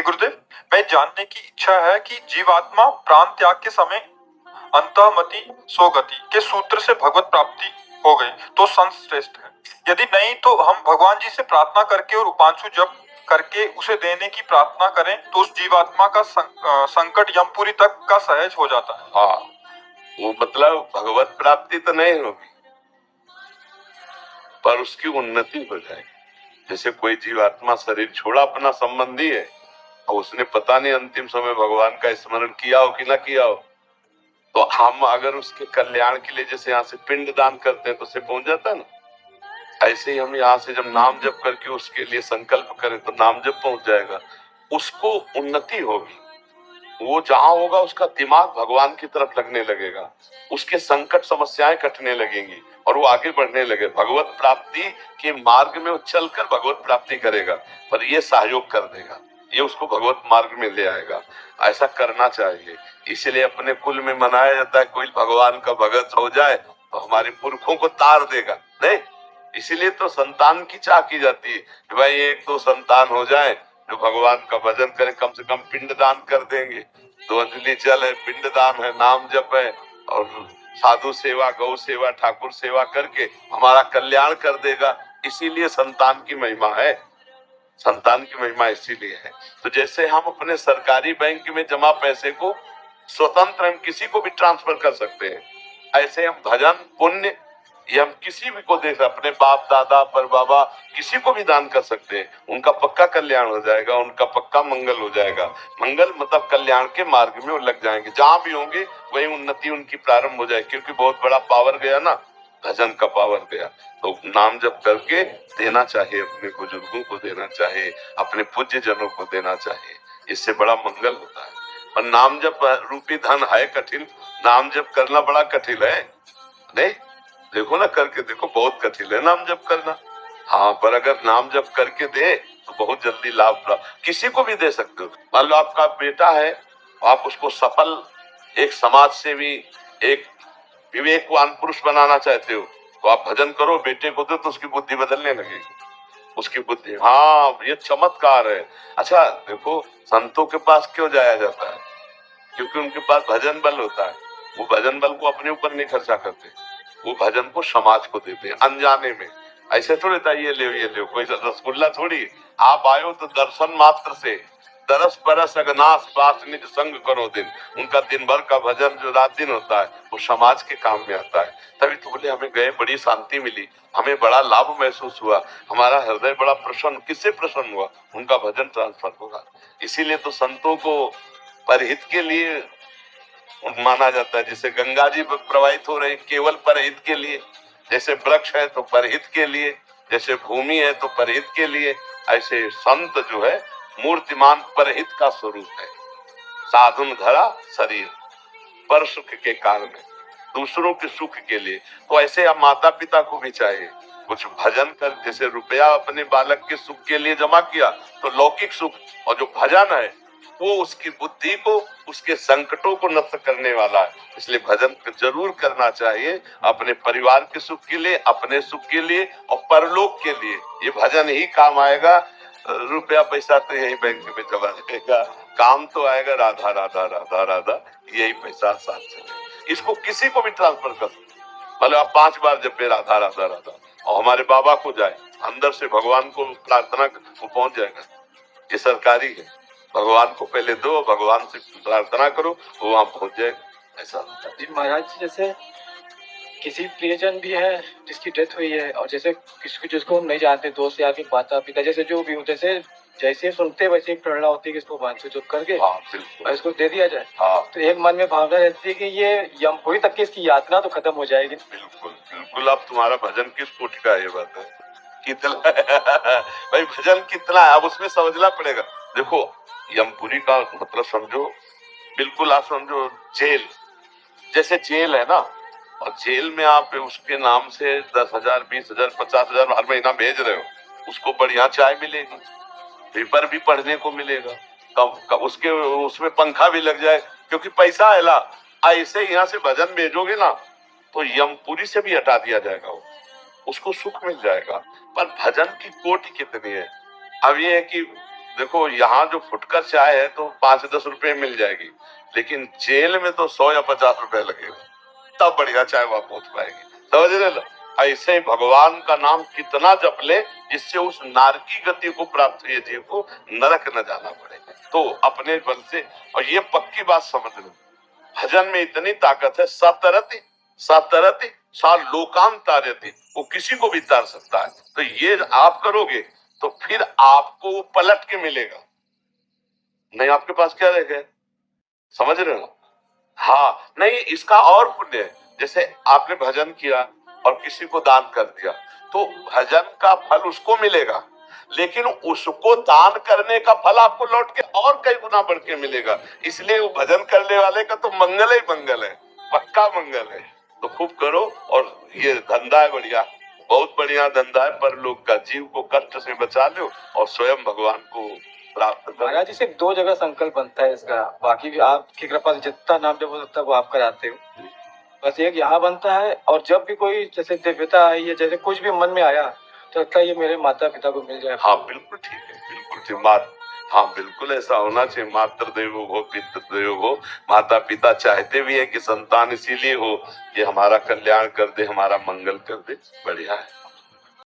गुरुदेव, मैं जानने की इच्छा है कि जीवात्मा प्राण त्याग के समय अंतःमति सोगति के सूत्र से भगवत प्राप्ति हो गई तो संत श्रेष्ठ है, यदि नहीं तो हम भगवान जी से प्रार्थना करके और उपांशु जप करके उसे देने की प्रार्थना करें तो उस जीवात्मा का संकट यमपुरी तक का सहज हो जाता है। हाँ, वो मतलब भगवत प्राप्ति तो नहीं होगी पर उसकी उन्नति हो जाएगी। जैसे कोई जीवात्मा शरीर छोड़ा अपना संबंधी है और उसने पता नहीं अंतिम समय भगवान का स्मरण किया हो कि ना किया हो, तो हम अगर उसके कल्याण के लिए जैसे यहाँ से पिंड दान करते हैं तो उसे पहुंच जाता है ना, ऐसे ही हम यहाँ से जब नाम जप करके उसके लिए संकल्प करें तो नाम जप पहुंच जाएगा, उसको उन्नति होगी। वो जहां होगा उसका दिमाग भगवान की तरफ लगने लगेगा, उसके संकट समस्याएं कटने लगेंगी और वो आगे बढ़ने लगे। भगवत प्राप्ति के मार्ग में वो चलकर भगवत प्राप्ति करेगा, पर ये सहयोग कर देगा, ये उसको भगवत मार्ग में ले आएगा। ऐसा करना चाहिए। इसलिए अपने कुल में मनाया जाता है कोई भगवान का भगत हो जाए तो हमारे पुरखों को तार देगा, नहीं, इसीलिए तो संतान की चाह की जाती है कि भाई एक दो संतान हो जाए जो भगवान का भजन करे, कम से कम पिंड दान कर देंगे, 2 अंजलि जल है, पिंड दान है, नाम जप है और साधु सेवा, गौ सेवा, ठाकुर सेवा करके हमारा कल्याण कर देगा। इसीलिए संतान की महिमा है, संतान की महिमा इसीलिए है। तो जैसे हम अपने सरकारी बैंक में जमा पैसे को स्वतंत्र हम किसी को भी ट्रांसफर कर सकते हैं, ऐसे हम भजन पुण्य ये हम किसी भी को दे सकते, अपने बाप दादा पर बाबा किसी को भी दान कर सकते हैं, उनका पक्का कल्याण हो जाएगा, उनका पक्का मंगल हो जाएगा। मंगल मतलब कल्याण के मार्ग में वो लग जाएंगे, जहां भी होंगे वही उन्नति उनकी प्रारंभ हो जाएगी, क्योंकि बहुत बड़ा पावर गया ना, भजन का पावर गया। तो नाम जप करके देना चाहिए, अपने बुजुर्गों को देना चाहिए, अपने पूज्य जनों को देना चाहिए, इससे बड़ा मंगल होता है। और नाम जप रूपी धन है कठिन, नाम जप करना बड़ा कठिन है, नहीं देखो ना करके देखो, बहुत कठिन है नाम जप करना। हाँ, पर अगर नाम जप करके दे तो बहुत जल्दी लाभ प्राप्त, किसी को भी दे सकते हो। मान लो आपका बेटा है, आप उसको सफल एक समाज सेवी, एक विवेकवान पुरुष बनाना चाहते हो, तो आप भजन करो, बेटे को दो तो उसकी बुद्धि बदलने लगेगी, उसकी बुद्धि। हाँ, ये चमत्कार है। अच्छा देखो, संतों के पास क्यों जाया जाता है? क्योंकि उनके पास भजन बल होता है। वो भजन बल को अपने ऊपर नहीं खर्चा करते, वो भजन को समाज को देते हैं अनजाने में। ऐसे थोड़ी था ये ले कोई रसगुल्ला थोड़ी, आप आयो तो दर्शन मात्र से दरस परस अगनास पास निज संग करो दिन। उनका दिन भर का भजन जो रात दिन होता है वो समाज के काम में आता है। तभी तो बोले हमें गए बड़ी शांति मिली, हमें बड़ा लाभ महसूस हुआ, हमारा हृदय बड़ा प्रसन्न। किससे प्रसन्न हुआ? उनका भजन ट्रांसफर होगा। इसीलिए तो संतों को परहित के लिए माना जाता है। जैसे गंगा जी प्रवाहित हो रहे केवल परहित के लिए, जैसे वृक्ष है तो परहित के लिए, जैसे भूमि है तो परहित के लिए, ऐसे संत जो है मूर्तिमान परहित का स्वरूप है। साधुन धरा शरीर पर सुख के कारण, दूसरों के सुख के लिए। तो ऐसे आप माता पिता को भी चाहिए कुछ भजन कर, जैसे रुपया अपने बालक के सुख के लिए जमा किया तो लौकिक सुख, और जो भजन है वो उसकी बुद्धि को, उसके संकटों को नष्ट करने वाला है। इसलिए भजन जरूर करना चाहिए, अपने परिवार के सुख के लिए, अपने सुख के लिए और परलोक के लिए। ये भजन ही काम आएगा। रुपया पैसा तो यही बैंक में जमा रहेगा, काम तो आएगा राधा राधा राधा राधा, यही पैसा साथ चले। इसको किसी को भी ट्रांसफर कर सकते, भले आप 5 बार जपे राधा राधा राधा और हमारे बाबा को जाए अंदर से भगवान को प्रार्थना, वो पहुंच जाएगा। ये सरकारी है, भगवान को पहले दो, भगवान से प्रार्थना करो, वो वहां पहुंच जाएगा। ऐसा होता है। जी महाराज, जैसे किसी प्रियजन भी है जिसकी डेथ हुई है और जैसे जिसको हम नहीं जानते, दोस्त यार के माता पिता जैसे जो भी हो, जैसे सुनते वैसे एक प्रेरणा होती है कि इसको बांध से चुप करके और इसको दे दिया जाए। तो एक मन में भावना रहती है कि ये यमपुरी तक की इसकी यात्रा तो खत्म हो जाएगी। बिल्कुल बिल्कुल। अब तुम्हारा भजन किस कोटि का है ये बात है, कितना भाई भजन कितना है अब उसमें समझना पड़ेगा। देखो यमपुरी का मतलब समझो, बिल्कुल आप समझो जेल, जैसे जेल है ना, और जेल में आप उसके नाम से 10,000 20,000 50,000 हर महीना भेज रहे हो, उसको बढ़िया चाय मिलेगी, पेपर भी पढ़ने को मिलेगा, कब उसके उसमें पंखा भी लग जाए क्योंकि पैसा है ला। ऐसे यहाँ से भजन भेजोगे ना तो यमपुरी से भी हटा दिया जाएगा, वो उसको सुख मिल जाएगा। पर भजन की कोटि कितनी है। अब ये है कि देखो यहाँ जो फुटकर चाय है तो 5-10 रुपए मिल जाएगी, लेकिन जेल में तो 100 या 50 रुपए लगेगा, तब बढ़िया चाय वहां पहुंच पाएगी। समझ रहे ना? ऐसे ही भगवान का नाम कितना जप ले जिससे उस नारकी गति को प्राप्त हुई जीव को नरक न जाना पड़े, तो अपने बल से। और ये पक्की बात समझ लो, भजन में इतनी ताकत है, सतरति सतरति सा लोकान तारयति, वो किसी को भी तार सकता है। तो ये आप करोगे तो फिर आपको वो पलट के मिलेगा, नहीं आपके पास क्या रह गया। समझ रहे हो? हाँ, नहीं इसका और पुण्य है, जैसे आपने भजन किया और किसी को दान कर दिया, तो भजन का फल उसको मिलेगा, लेकिन उसको दान करने का फल आपको लौट के और कई गुना बढ़ के मिलेगा। इसलिए वो भजन करने वाले का तो मंगल ही मंगल है, पक्का मंगल है। तो खूब करो, और ये धंधा है बढ़िया, बहुत बढ़िया धंधा है, पर लोग का जीव को कष्ट से बचा लो और स्वयं भगवान को प्राप्त करो। महाराज जी सिर्फ 2 जगह संकल्प बनता है इसका, बाकी भी आपकी कृपा से जितना नाम जप हो सकता है वो आप कराते हो। बस एक यहाँ बनता है, और जब भी कोई जैसे दिव्यता आई है, जैसे कुछ भी मन में आया तो लगता है ये मेरे माता पिता को मिल जाए। हाँ बिल्कुल ठीक है, बिल्कुल ठीक। हाँ बिल्कुल ऐसा होना चाहिए। मातृ देवो भव पितृ देवो भव, माता पिता चाहते भी है कि संतान इसीलिए हो कि हमारा कल्याण कर दे, हमारा मंगल कर दे। बढ़िया है।